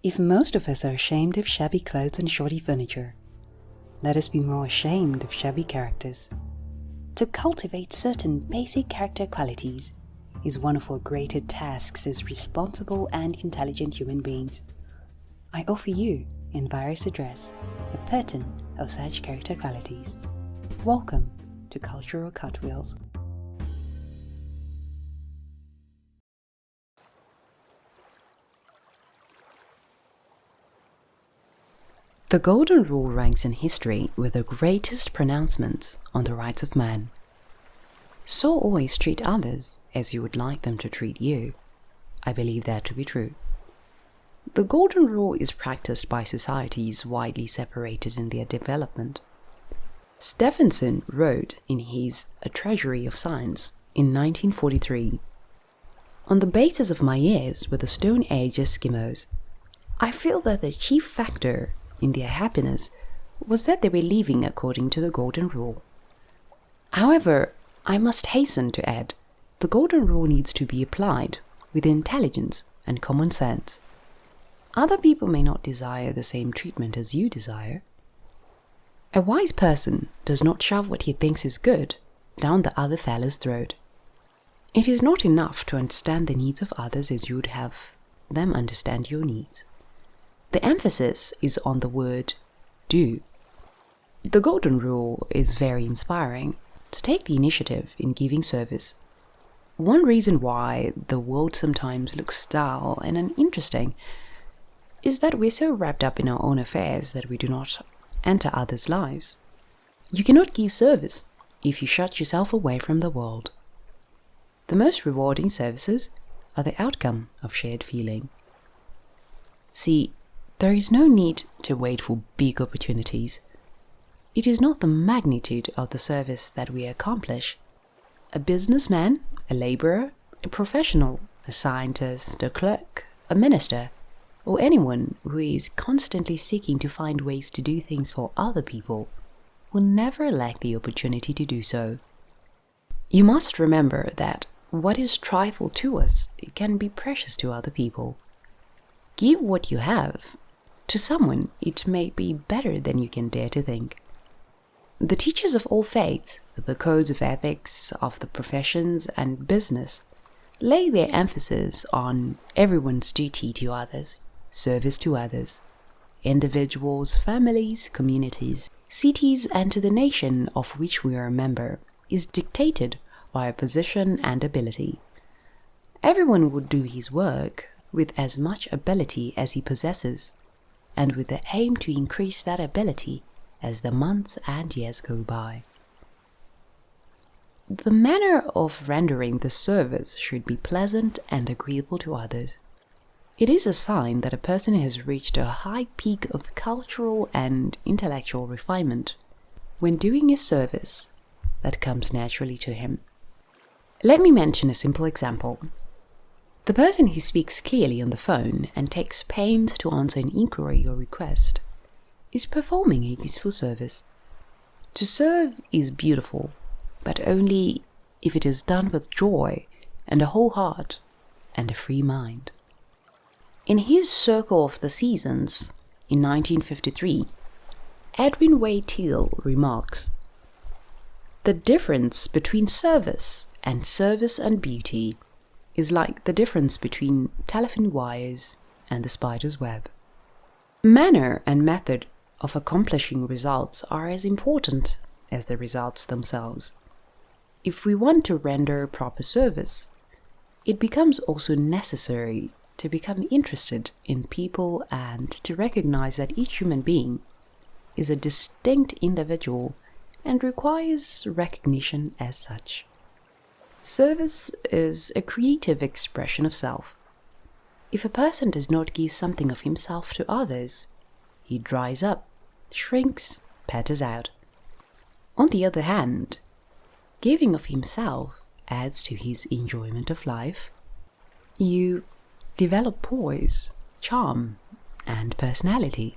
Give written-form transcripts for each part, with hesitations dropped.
If most of us are ashamed of shabby clothes and shoddy furniture, let us be more ashamed of shabby characters. To cultivate certain basic character qualities is one of our greater tasks as responsible and intelligent human beings. I offer you, in Virus Address, a pattern of such character qualities. Welcome to Cultural Cartwheels. The Golden Rule ranks in history with the greatest pronouncements on the rights of man. So always treat others as you would like them to treat you. I believe that to be true. The Golden Rule is practiced by societies widely separated in their development. Stevenson wrote in his A Treasury of Science in 1943, "On the basis of my years with the Stone Age Eskimos, I feel that the chief factor in their happiness was that they were living according to the Golden Rule. However, I must hasten to add, the Golden Rule needs to be applied with intelligence and common sense. Other people may not desire the same treatment as you desire. A wise person does not shove what he thinks is good down the other fellow's throat. It is not enough to understand the needs of others as you would have them understand your needs. The emphasis is on the word do. The Golden Rule is very inspiring to take the initiative in giving service. One reason why the world sometimes looks dull and uninteresting is that we're so wrapped up in our own affairs that we do not enter others' lives. You cannot give service if you shut yourself away from the world. The most rewarding services are the outcome of shared feeling. See, there is no need to wait for big opportunities. It is not the magnitude of the service that we accomplish. A businessman, a laborer, a professional, a scientist, a clerk, a minister, or anyone who is constantly seeking to find ways to do things for other people will never lack the opportunity to do so. You must remember that what is trifle to us can be precious to other people. Give what you have. To someone, it may be better than you can dare to think. The teachers of all faiths, the codes of ethics of the professions and business, lay their emphasis on everyone's duty to others, service to others, individuals, families, communities, cities, and to the nation of which we are a member, is dictated by a position and ability. Everyone would do his work with as much ability as he possesses, and with the aim to increase that ability as the months and years go by. The manner of rendering the service should be pleasant and agreeable to others. It is a sign that a person has reached a high peak of cultural and intellectual refinement when doing a service that comes naturally to him. Let me mention a simple example. The person who speaks clearly on the phone and takes pains to answer an inquiry or request is performing a useful service. To serve is beautiful, but only if it is done with joy and a whole heart and a free mind. In his Circle of the Seasons in 1953, Edwin Way Teale remarks, "The difference between service and beauty is like the difference between telephone wires and the spider's web. Manner and method of accomplishing results are as important as the results themselves. If we want to render proper service, it becomes also necessary to become interested in people and to recognize that each human being is a distinct individual and requires recognition as such. Service is a creative expression of self. If a person does not give something of himself to others, he dries up, shrinks, petters out. On the other hand, giving of himself adds to his enjoyment of life. You develop poise, charm, and personality.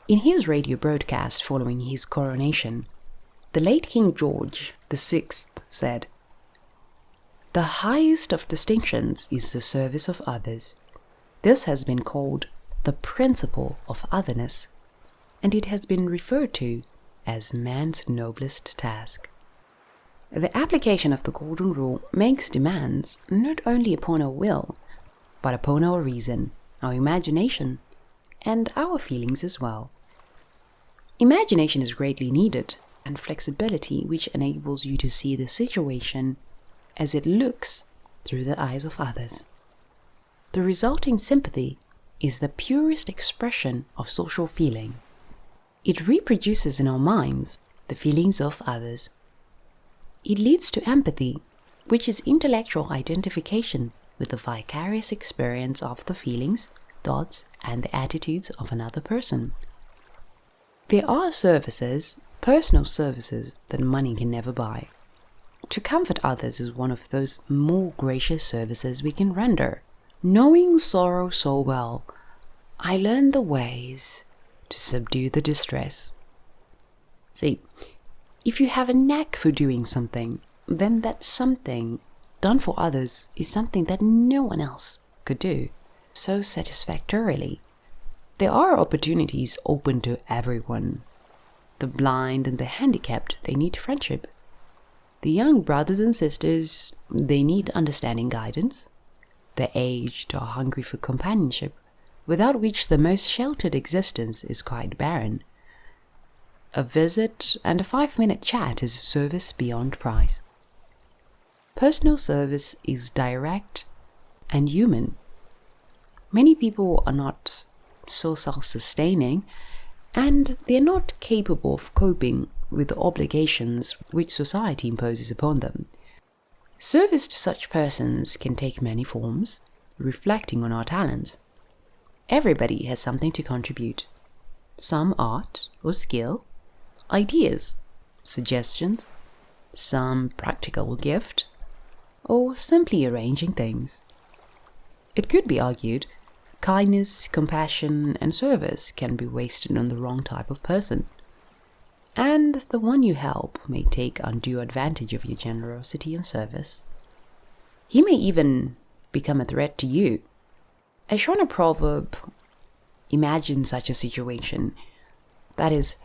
In his radio broadcast following his coronation, the late King George VI said, "The highest of distinctions is the service of others. This has been called the principle of otherness, and it has been referred to as man's noblest task. The application of the Golden Rule makes demands not only upon our will, but upon our reason, our imagination, and our feelings as well. Imagination is greatly needed, and flexibility which enables you to see the situation as it looks through the eyes of others. The resulting sympathy is the purest expression of social feeling. It reproduces in our minds the feelings of others. It leads to empathy, which is intellectual identification with the vicarious experience of the feelings, thoughts, and the attitudes of another person. There are services, personal services, that money can never buy. To comfort others is one of those more gracious services we can render. Knowing sorrow so well, I learned the ways to subdue the distress. See, if you have a knack for doing something, then that something done for others is something that no one else could do so satisfactorily. There are opportunities open to everyone. The blind and the handicapped, they need friendship. The young brothers and sisters, they need understanding guidance. The aged are hungry for companionship, without which the most sheltered existence is quite barren. A visit and a 5-minute chat is a service beyond price. Personal service is direct and human. Many people are not so self-sustaining, and they're not capable of coping with the obligations which society imposes upon them. Service to such persons can take many forms, reflecting on our talents. Everybody has something to contribute. Some art or skill, ideas, suggestions, some practical gift, or simply arranging things. It could be argued, kindness, compassion, and service can be wasted on the wrong type of person, and the one you help may take undue advantage of your generosity and service. He may even become a threat to you. A Shona proverb imagines such a situation. That is,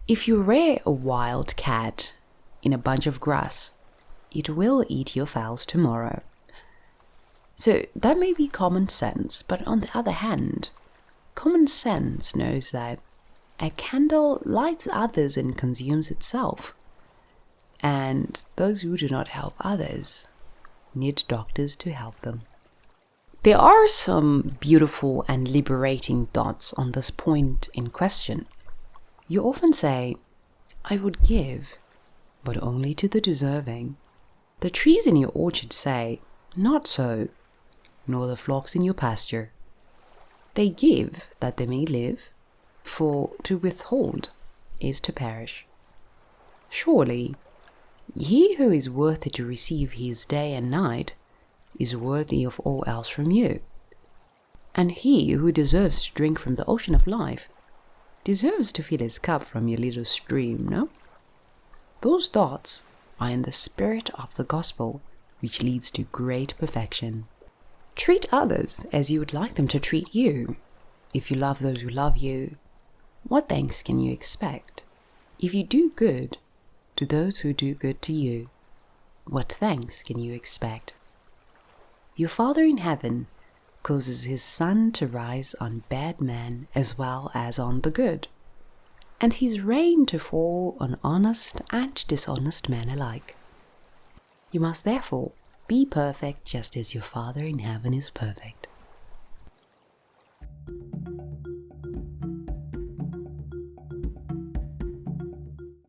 if you rear a wild cat in a bunch of grass, it will eat your fowls tomorrow. So that may be common sense, but on the other hand, common sense knows that a candle lights others and consumes itself, and those who do not help others need doctors to help them. There are some beautiful and liberating thoughts on this point in question. You often say, I would give, but only to the deserving. The trees in your orchard say, not so, nor the flocks in your pasture. They give that they may live, for to withhold is to perish. Surely, he who is worthy to receive his day and night is worthy of all else from you. And he who deserves to drink from the ocean of life deserves to fill his cup from your little stream, no? Those thoughts are in the spirit of the gospel, which leads to great perfection. Treat others as you would like them to treat you. If you love those who love you, what thanks can you expect? If you do good to those who do good to you, what thanks can you expect? Your Father in heaven causes his sun to rise on bad men as well as on the good, and his rain to fall on honest and dishonest men alike. You must therefore be perfect just as your Father in heaven is perfect.